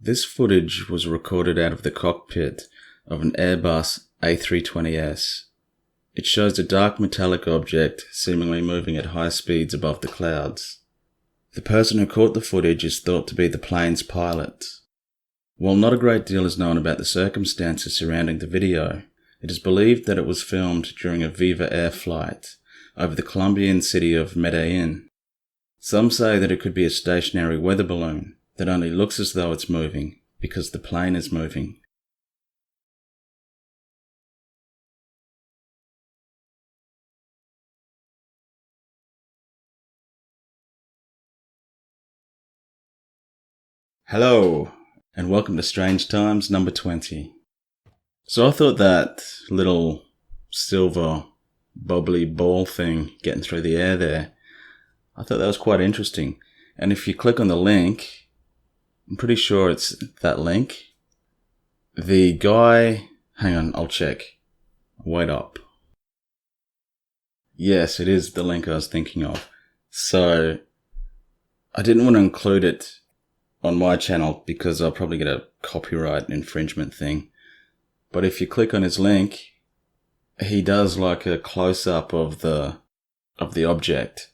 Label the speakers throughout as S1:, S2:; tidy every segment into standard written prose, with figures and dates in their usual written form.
S1: This footage was recorded out of the cockpit of an Airbus A320S. It shows a dark metallic object seemingly moving at high speeds above the clouds. The person who caught the footage is thought to be the plane's pilot. While not a great deal is known about the circumstances surrounding the video, it is believed that it was filmed during a Viva Air flight over the Colombian city of Medellin. Some say that it could be a stationary weather balloon that only looks as though it's moving because the plane is moving. Hello, and welcome to Strange Times number 20. So I thought that little silver bubbly ball thing getting through the air there, I thought that was quite interesting. And if you click on the link, I'm pretty sure it's that link. The guy, hang on, I'll check. Wait up. Yes, it is the link I was thinking of. So I didn't want to include it on my channel because I'll probably get a copyright infringement thing. But if you click on his link, he does like a close-up of the object.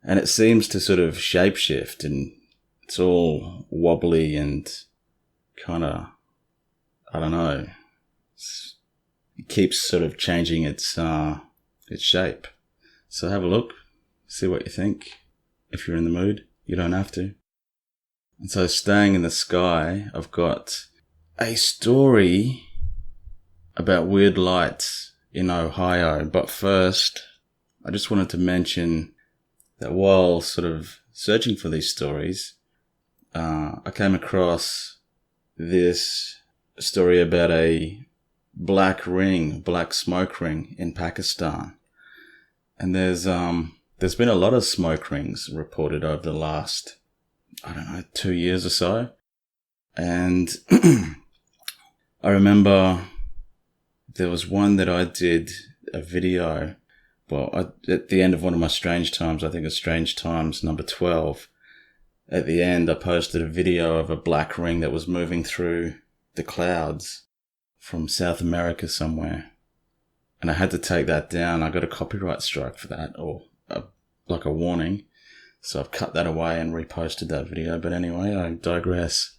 S1: And it seems to sort of shapeshift, and it's all wobbly and kind of, I don't know. It keeps sort of changing its shape. So have a look, see what you think. If you're in the mood, you don't have to. And so staying in the sky, I've got a story about weird lights in Ohio. But first, I just wanted to mention that while sort of searching for these stories, I came across this story about a black smoke ring in Pakistan. And there's been a lot of smoke rings reported over the last, 2 years or so. And I remember there was one that I did a video, at the end of one of my Strange Times, I think it's Strange Times number 12, at the end I posted a video of a black ring that was moving through the clouds from South America somewhere. And I had to take that down. I got a copyright strike for that, or like a warning. So I've cut that away and reposted that video. But anyway, I digress.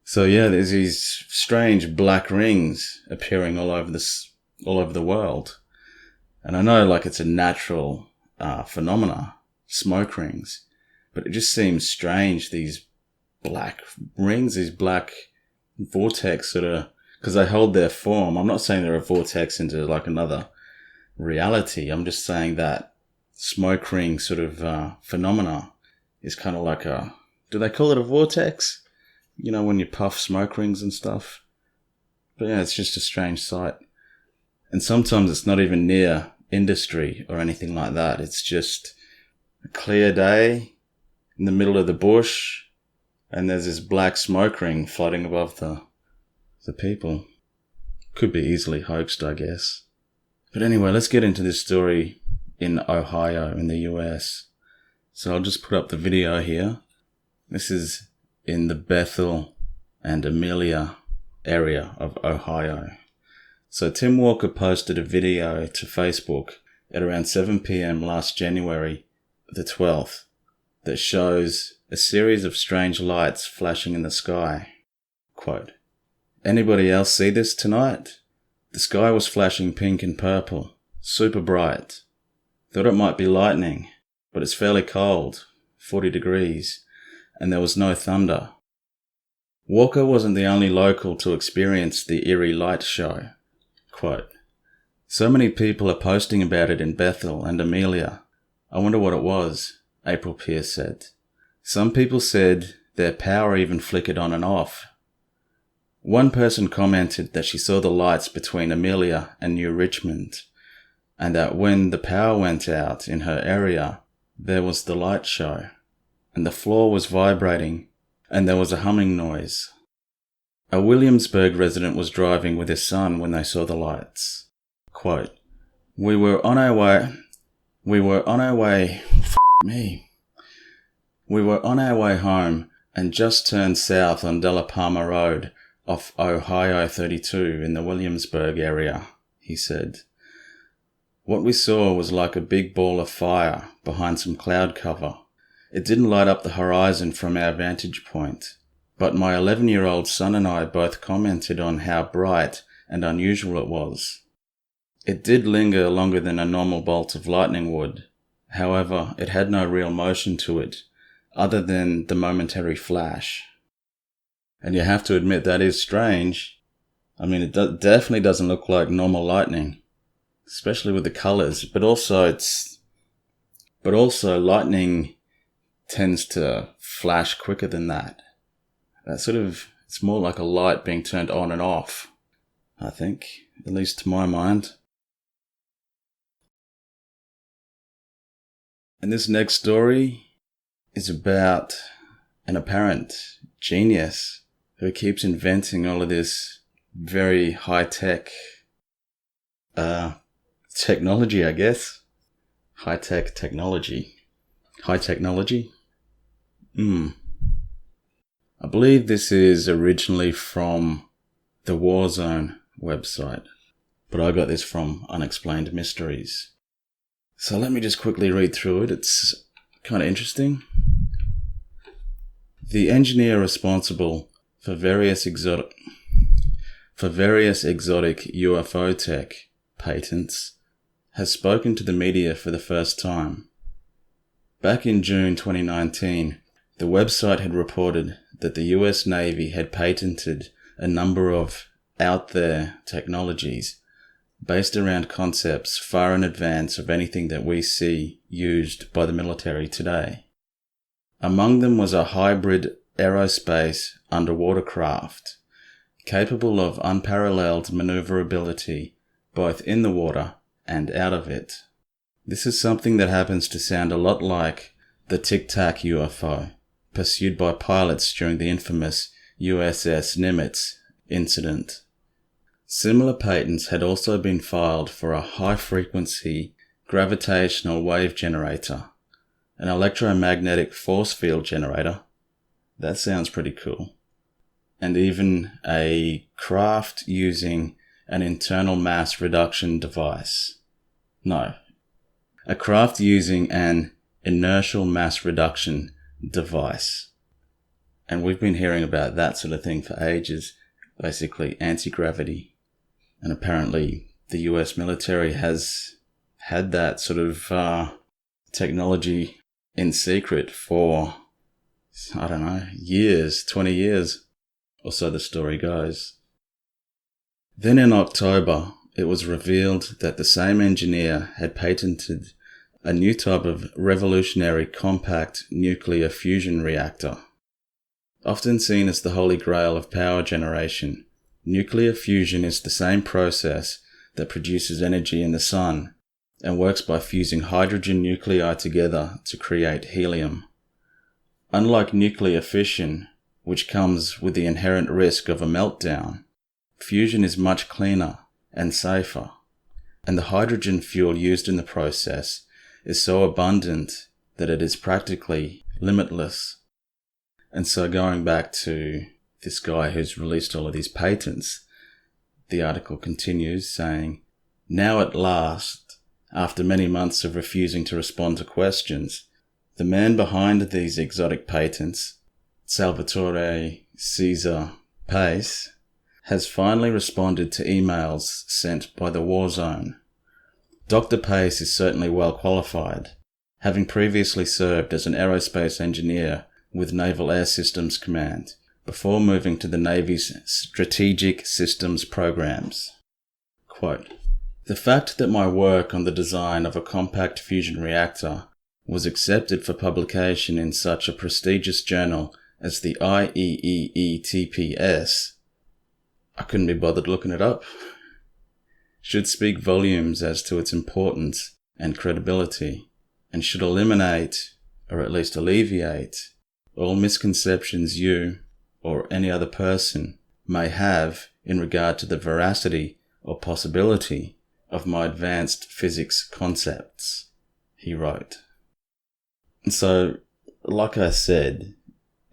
S1: So yeah, there's these strange black rings appearing all over the world. And I know like it's a natural phenomena, smoke rings. But it just seems strange, these black rings, these black vortex sort of, because they hold their form. I'm not saying they're a vortex into like another reality. I'm just saying that smoke ring sort of phenomena is kind of like do they call it a vortex? You know, when you puff smoke rings and stuff. But yeah, it's just a strange sight. And sometimes it's not even near industry or anything like that. It's just a clear day in the middle of the bush, and there's this black smoke ring floating above the people. Could be easily hoaxed, I guess. But anyway, let's get into this story in Ohio in the US. So I'll just put up the video here. This is in the Bethel and Amelia area of Ohio. So Tim Walker posted a video to Facebook at around 7 p.m. last January the 12th that shows a series of strange lights flashing in the sky. Quote, "Anybody else see this tonight? The sky was flashing pink and purple, super bright. Thought it might be lightning, but it's fairly cold, 40 degrees, and there was no thunder." Walker wasn't the only local to experience the eerie light show. Quote, "So many people are posting about it in Bethel and Amelia. I wonder what it was," April Pierce said. "Some people said their power even flickered on and off. One person commented that she saw the lights between Amelia and New Richmond, and that when the power went out in her area, there was the light show, and the floor was vibrating, and there was a humming noise. A Williamsburg resident was driving with his son when they saw the lights. Quote, We were on our way home, and just turned south on De La Palma Road off Ohio 32 in the Williamsburg area, he said. What we saw was like a big ball of fire behind some cloud cover. It didn't light up the horizon from our vantage point, but my 11-year-old son and I both commented on how bright and unusual it was. It did linger longer than a normal bolt of lightning would. However, it had no real motion to it, other than the momentary flash. And you have to admit that is strange. I mean, it definitely doesn't look like normal lightning, especially with the colors. But also lightning tends to flash quicker than that. It's more like a light being turned on and off, I think, at least to my mind. And this next story is about an apparent genius who keeps inventing all of this very high-tech technology, I guess. High-tech technology. High technology? I believe this is originally from the Warzone website, but I got this from Unexplained Mysteries. So let me just quickly read through it. It's kind of interesting. The engineer responsible for various exotic UFO tech patents has spoken to the media for the first time. Back in June 2019, the website had reported that the US Navy had patented a number of out-there technologies based around concepts far in advance of anything that we see used by the military today. Among them was a hybrid aerospace underwater craft, capable of unparalleled maneuverability both in the water and out of it. This is something that happens to sound a lot like the Tic Tac UFO, pursued by pilots during the infamous USS Nimitz incident. Similar patents had also been filed for a high-frequency gravitational wave generator, an electromagnetic force field generator. That sounds pretty cool. And even a craft using an internal mass reduction device. No, a craft using an inertial mass reduction device. And we've been hearing about that sort of thing for ages, basically anti-gravity. And apparently the US military has had that sort of technology in secret for, I don't know, years, 20 years, or so the story goes. Then in October, it was revealed that the same engineer had patented a new type of revolutionary compact nuclear fusion reactor. Often seen as the holy grail of power generation, nuclear fusion is the same process that produces energy in the sun and works by fusing hydrogen nuclei together to create helium. Unlike nuclear fission, which comes with the inherent risk of a meltdown, fusion is much cleaner and safer, and the hydrogen fuel used in the process is so abundant that it is practically limitless. And so going back to this guy who's released all of these patents, the article continues saying, "Now at last, after many months of refusing to respond to questions, the man behind these exotic patents, Salvatore Caesar Pace, has finally responded to emails sent by the Warzone. Dr. Pace is certainly well qualified, having previously served as an aerospace engineer with Naval Air Systems Command, before moving to the Navy's Strategic Systems Programs." Quote, "The fact that my work on the design of a compact fusion reactor was accepted for publication in such a prestigious journal as the IEEE-TPS, I couldn't be bothered looking it up, should speak volumes as to its importance and credibility, and should eliminate, or at least alleviate, all misconceptions you, or any other person, may have in regard to the veracity or possibility of my advanced physics concepts," he wrote. And so, like I said,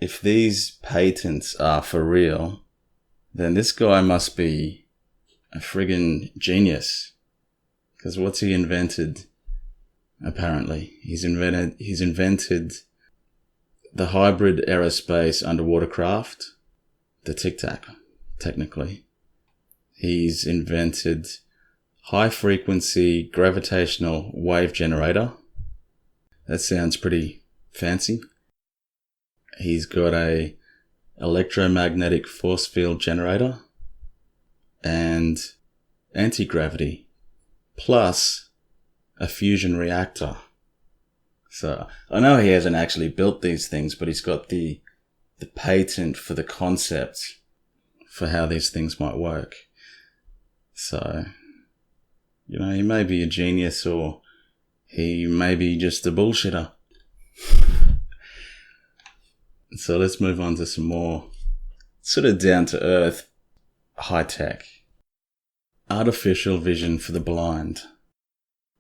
S1: if these patents are for real, then this guy must be a friggin' genius. Because what's he invented? Apparently, he's invented the hybrid aerospace underwater craft, the Tic Tac, technically. He's invented high-frequency gravitational wave generator. That sounds pretty fancy. He's got a electromagnetic force field generator and anti-gravity, plus a fusion reactor. So I know he hasn't actually built these things, but he's got the patent for the concept for how these things might work. So, you know, he may be a genius or he may be just a bullshitter. So let's move on to some more sort of down to earth, high tech. Artificial vision for the blind.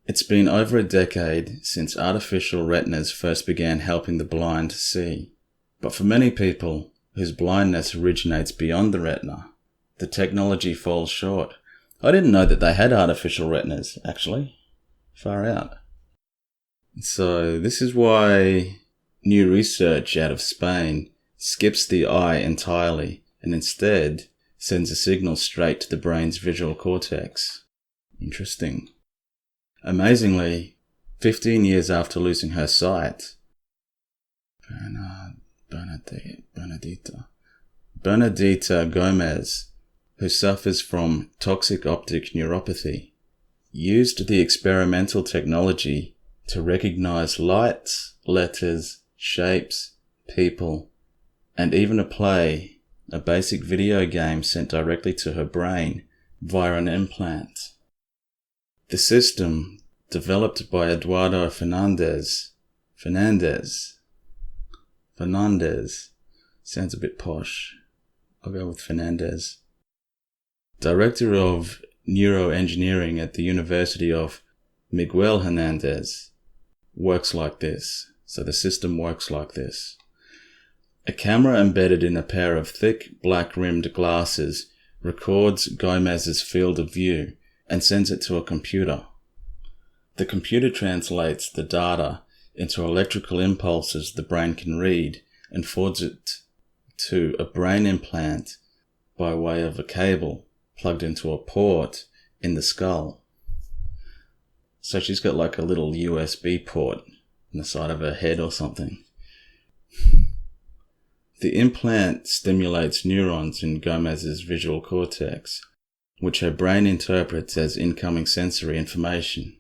S1: It's been over a decade since artificial retinas first began helping the blind see. But for many people whose blindness originates beyond the retina, the technology falls short. I didn't know that they had artificial retinas, actually. Far out. So this is why new research out of Spain skips the eye entirely and instead sends a signal straight to the brain's visual cortex. Interesting. Amazingly, 15 years after losing her sight, Bernadita Gomez, who suffers from toxic optic neuropathy, used the experimental technology to recognize lights, letters, shapes, people, and even a basic video game sent directly to her brain via an implant. The system, developed by Eduardo Fernandez, sounds a bit posh. I'll go with Fernandez. Director of Neuroengineering at the University of Miguel Hernandez, works like this. So the system works like this. A camera embedded in a pair of thick, black-rimmed glasses records Gomez's field of view and sends it to a computer. The computer translates the data into electrical impulses the brain can read and forwards it to a brain implant by way of a cable plugged into a port in the skull. So she's got like a little USB port on the side of her head or something. The implant stimulates neurons in Gomez's visual cortex, which her brain interprets as incoming sensory information.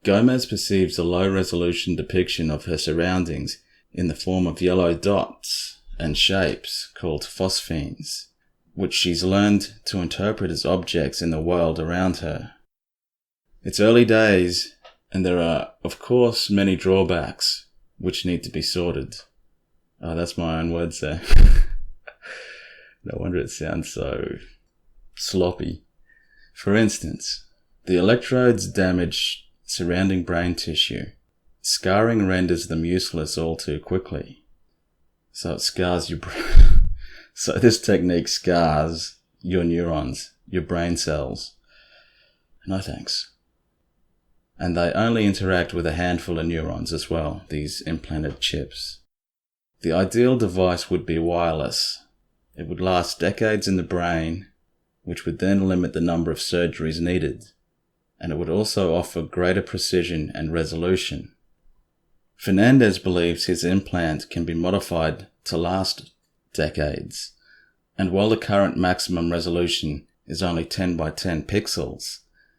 S1: Gomez perceives a low-resolution depiction of her surroundings in the form of yellow dots and shapes called phosphenes, which she's learned to interpret as objects in the world around her. It's early days, and there are, of course, many drawbacks which need to be sorted. Oh, that's my own words there. No wonder it sounds so sloppy. For instance, the electrodes damage surrounding brain tissue. Scarring renders them useless all too quickly. So it scars your brain. So this technique scars your neurons, your brain cells. No thanks. And they only interact with a handful of neurons as well, these implanted chips. The ideal device would be wireless. It would last decades in the brain, which would then limit the number of surgeries needed, and it would also offer greater precision and resolution. Fernandez believes his implant can be modified to last decades, and while the current maximum resolution is only 10 by 10 pixels,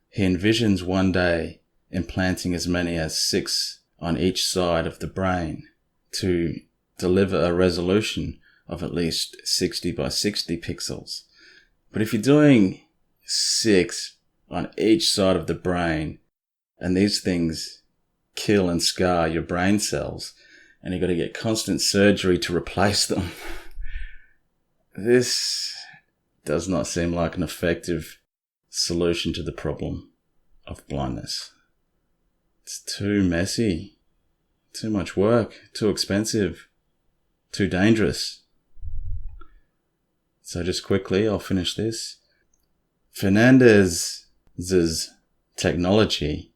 S1: he envisions one day implanting as many as 6 on each side of the brain to deliver a resolution of at least 60 by 60 pixels. But if you're doing 6 on each side of the brain, and these things kill and scar your brain cells, and you've got to get constant surgery to replace them, this does not seem like an effective solution to the problem of blindness. It's too messy, too much work, too expensive, too dangerous. So just quickly, I'll finish this. Fernandez's technology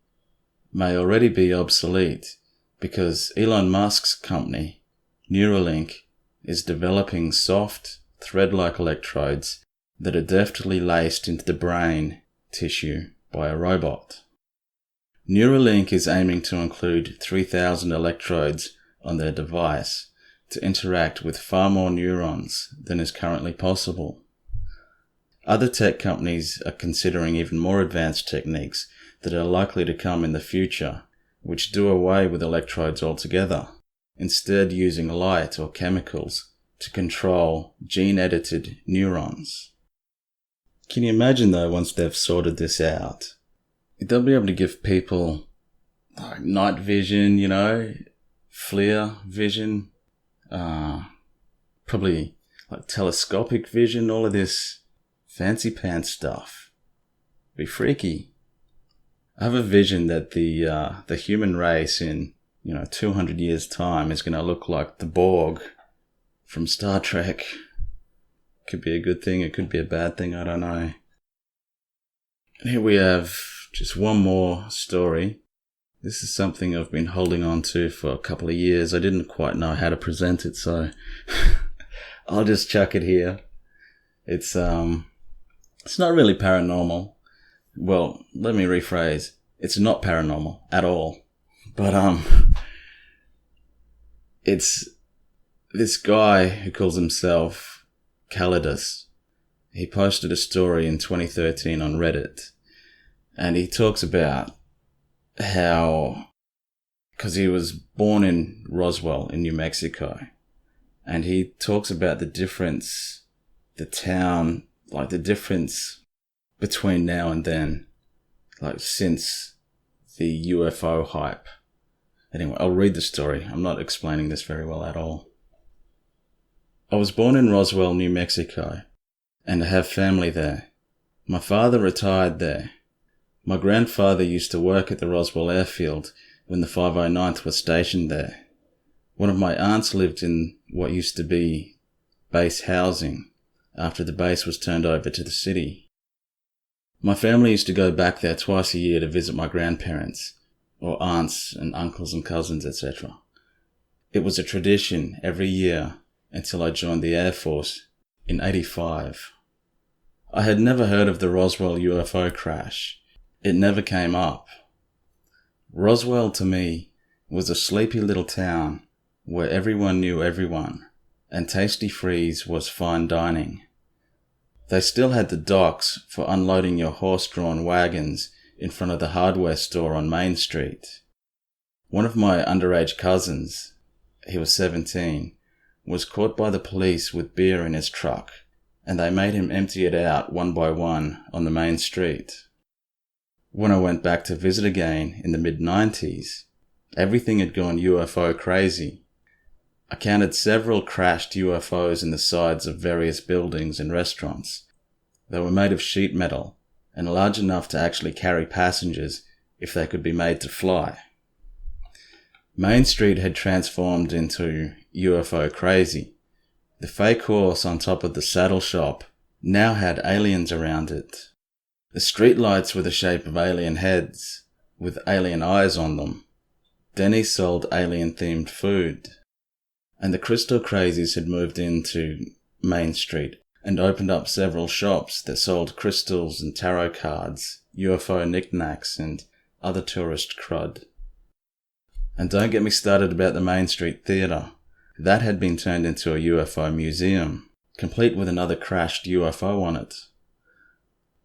S1: may already be obsolete because Elon Musk's company, Neuralink, is developing soft, thread-like electrodes that are deftly laced into the brain tissue by a robot. Neuralink is aiming to include 3,000 electrodes on their device to interact with far more neurons than is currently possible. Other tech companies are considering even more advanced techniques that are likely to come in the future, which do away with electrodes altogether, instead using light or chemicals to control gene-edited neurons. Can you imagine though, once they've sorted this out, they'll be able to give people like night vision, FLIR vision, probably like telescopic vision, all of this fancy pants stuff. Be freaky. I have a vision that the human race in 200 years time is going to look like the Borg from Star Trek. Could be a good thing, it could be a bad thing, I don't know. And here we have just one more story. This is something I've been holding on to for a couple of years. I didn't quite know how to present it, so I'll just chuck it here. It's not really paranormal. Well, let me rephrase. It's not paranormal at all. But it's this guy who calls himself Calidus. He posted a story in 2013 on Reddit, and he talks about how, because he was born in Roswell in New Mexico, and he talks about the difference between now and then, like since the UFO hype. Anyway, I'll read the story. I'm not explaining this very well at all. I was born in Roswell, New Mexico, and I have family there. My father retired there. My grandfather used to work at the Roswell airfield when the 509th was stationed there. One of my aunts lived in what used to be base housing after the base was turned over to the city. My family used to go back there twice a year to visit my grandparents, or aunts and uncles and cousins, etc. It was a tradition every year until I joined the Air Force in '85. I had never heard of the Roswell UFO crash. It never came up. Roswell to me was a sleepy little town where everyone knew everyone, and Tasty Freeze was fine dining. They still had the docks for unloading your horse-drawn wagons in front of the hardware store on Main Street. One of my underage cousins, he was 17, was caught by the police with beer in his truck, and they made him empty it out one by one on the main street. When I went back to visit again in the mid-90s, everything had gone UFO crazy. I counted several crashed UFOs in the sides of various buildings and restaurants. They were made of sheet metal and large enough to actually carry passengers if they could be made to fly. Main Street had transformed into UFO crazy. The fake horse on top of the saddle shop now had aliens around it. The streetlights were the shape of alien heads, with alien eyes on them. Denny's sold alien-themed food. And the crystal crazies had moved into Main Street and opened up several shops that sold crystals and tarot cards, UFO knickknacks, and other tourist crud. And don't get me started about the Main Street Theatre. That had been turned into a UFO museum, complete with another crashed UFO on it.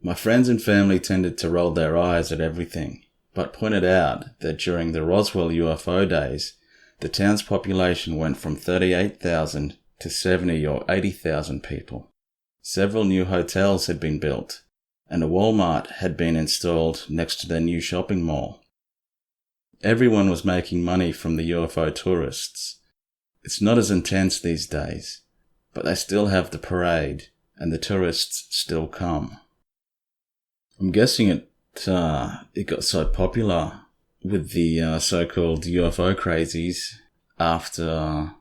S1: My friends and family tended to roll their eyes at everything, but pointed out that during the Roswell UFO days, the town's population went from 38,000 to 70 or 80,000 people. Several new hotels had been built, and a Walmart had been installed next to their new shopping mall. Everyone was making money from the UFO tourists. It's not as intense these days, but they still have the parade, and the tourists still come. I'm guessing it got so popular with the so-called UFO crazies after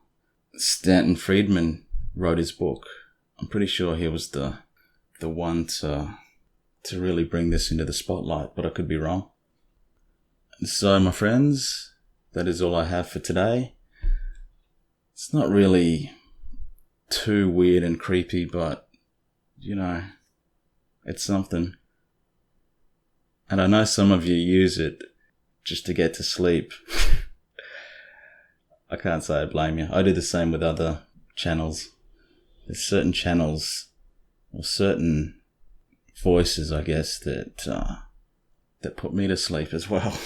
S1: Stanton Friedman wrote his book. I'm pretty sure he was the one to really bring this into the spotlight, but I could be wrong. And so, my friends, that is all I have for today. It's not really too weird and creepy, but, it's something. And I know some of you use it just to get to sleep. I can't say I blame you. I do the same with other channels. There's certain channels or certain voices, I guess, that put me to sleep as well.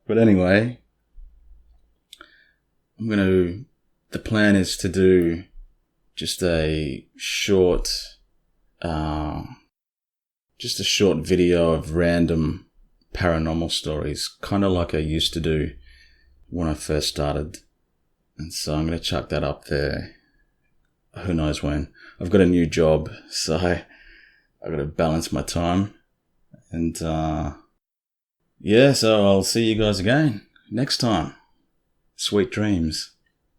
S1: But anyway, the plan is to do just a short video of random paranormal stories, kind of like I used to do when I first started. And so I'm going to chuck that up there. Who knows when. I've got a new job, so I've got to balance my time. And so I'll see you guys again next time. Sweet dreams.